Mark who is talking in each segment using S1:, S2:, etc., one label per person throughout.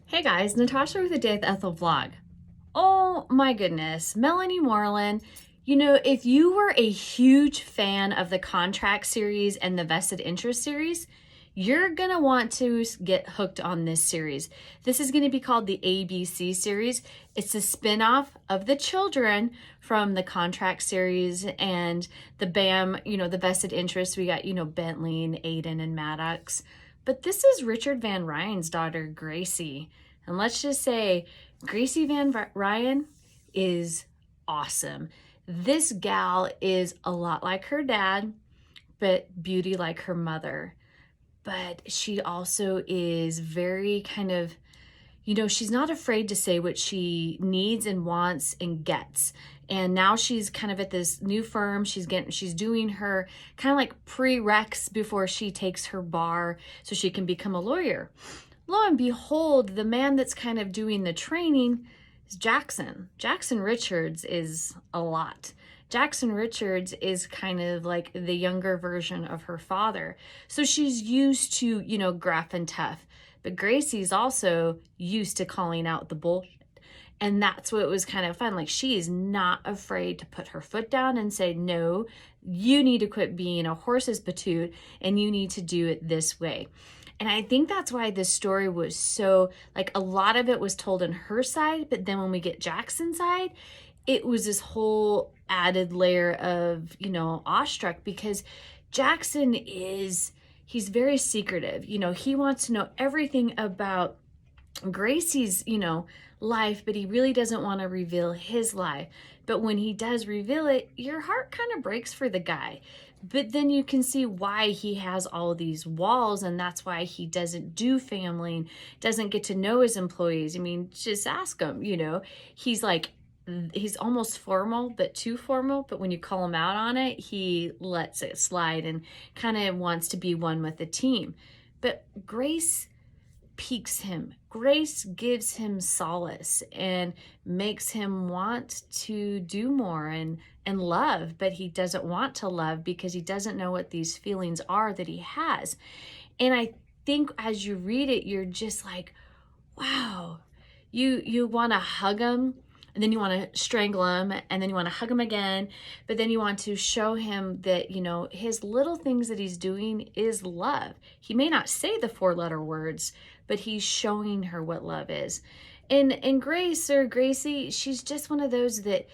S1: Hey guys, Natasha with the Day with Ethel vlog. Oh my goodness, Melanie Moreland. If you were a huge fan of the contract series and the vested interest series, you're gonna want to get hooked on this series. This is gonna be called the ABC series. It's a spin-off of the children from the contract series and the BAM, the vested interest. We got, Bentley and Aiden and Maddox. But this is Richard VanRyan's daughter, Gracie. And let's just say Gracie VanRyan is awesome. This gal is a lot like her dad, but beauty like her mother. But she also is very kind of, she's not afraid to say what she needs and wants and gets. And now she's kind of at this new firm. She's doing her kind of like prereqs before she takes her bar so she can become a lawyer. Lo and behold, the man that's kind of doing the training is Jaxson. Jaxson Richards is a lot. Jaxson Richards is kind of like the younger version of her father. So she's used to, gruff and tough. But Gracie's also used to calling out the bullshit. And that's what was kind of fun. Like, she is not afraid to put her foot down and say, no, you need to quit being a horse's patoot and you need to do it this way. And I think that's why this story was so, like, a lot of it was told on her side, but then when we get Jackson's side, it was this whole added layer of, awestruck, because Jaxson he's very secretive. He wants to know everything about Gracie's, life, but he really doesn't want to reveal his life. But when he does reveal it, your heart kind of breaks for the guy. But then you can see why he has all these walls, and that's why he doesn't do family and doesn't get to know his employees. I mean, just ask him, he's almost formal, but too formal. But when you call him out on it, he lets it slide and kind of wants to be one with the team. But Grace piques him. Grace gives him solace and makes him want to do more and love, but he doesn't want to love because he doesn't know what these feelings are that he has. And I think as you read it, you're just like, wow, you want to hug him, and then you want to strangle him, and then you want to hug him again, but then you want to show him that, his little things that he's doing is love. He may not say the 4-letter words, but he's showing her what love is. And Grace, or Gracie, she's just one of those that,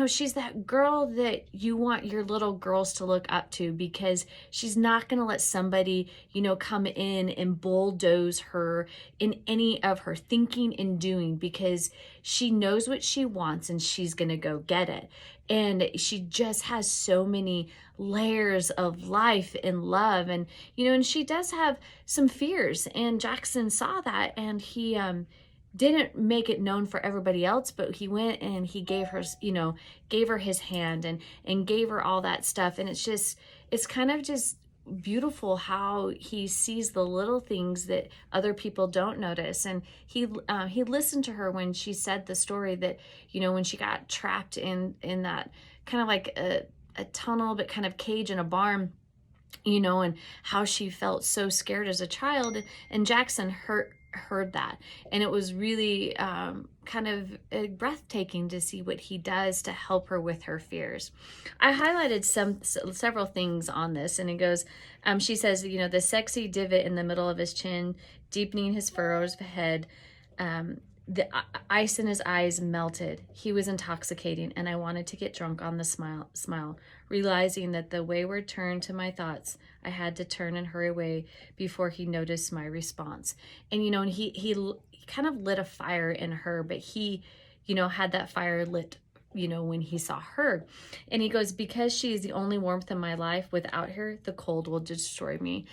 S1: she's that girl that you want your little girls to look up to, because she's not going to let somebody, come in and bulldoze her in any of her thinking and doing, because she knows what she wants and she's going to go get it. And she just has so many layers of life and love. And, and she does have some fears, and Jaxson saw that, and he, didn't make it known for everybody else, but he went and he gave her his hand and gave her all that stuff. And it's kind of just beautiful how he sees the little things that other people don't notice. And he listened to her when she said the story that, when she got trapped in that kind of like a tunnel, but kind of cage in a barn, and how she felt so scared as a child. And Jaxson heard that, and it was really kind of breathtaking to see what he does to help her with her fears. I highlighted several things on this, and it goes, she says, the sexy divot in the middle of his chin, deepening his furrows of head, the ice in his eyes melted. He was intoxicating, and I wanted to get drunk on the smile, realizing that the wayward turn to my thoughts, I had to turn and hurry away before he noticed my response. And, and he kind of lit a fire in her, but he, had that fire lit, when he saw her. And he goes, because she is the only warmth in my life, without her, the cold will destroy me.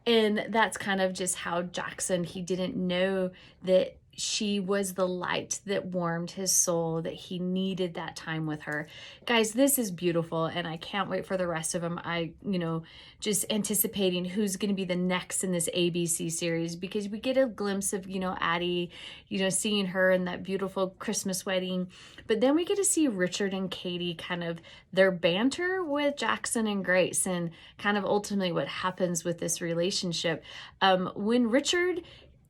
S1: And that's kind of just how Jaxson, he didn't know that she was the light that warmed his soul, that he needed that time with her. Guys, this is beautiful, and I can't wait for the rest of them. Just anticipating who's going to be the next in this ABC series, because we get a glimpse of, Addie, seeing her in that beautiful Christmas wedding. But then we get to see Richard and Katie, kind of their banter with Jaxson and Grace, and kind of ultimately what happens with this relationship. When Richard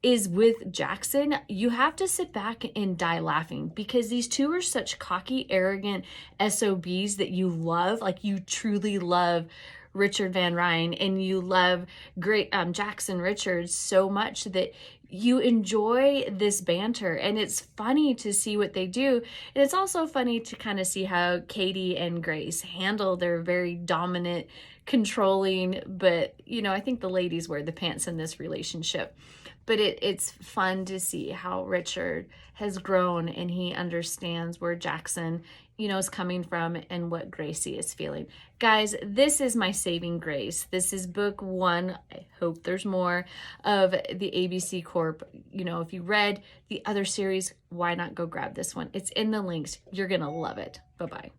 S1: is with Jaxson, you have to sit back and die laughing, because these two are such cocky, arrogant SOBs that you love. Like, you truly love Richard VanRyan, and you love Jaxson Richards so much that you enjoy this banter, and it's funny to see what they do. And it's also funny to kind of see how Katie and Grace handle their very dominant, controlling, but I think the ladies wear the pants in this relationship. But it's fun to see how Richard has grown, and he understands where Jaxson, is coming from, and what Gracie is feeling. Guys, this is my saving grace. This is book 1. I hope there's more of the ABC Corp. If you read the other series, why not go grab this one? It's in the links. You're going to love it. Bye-bye.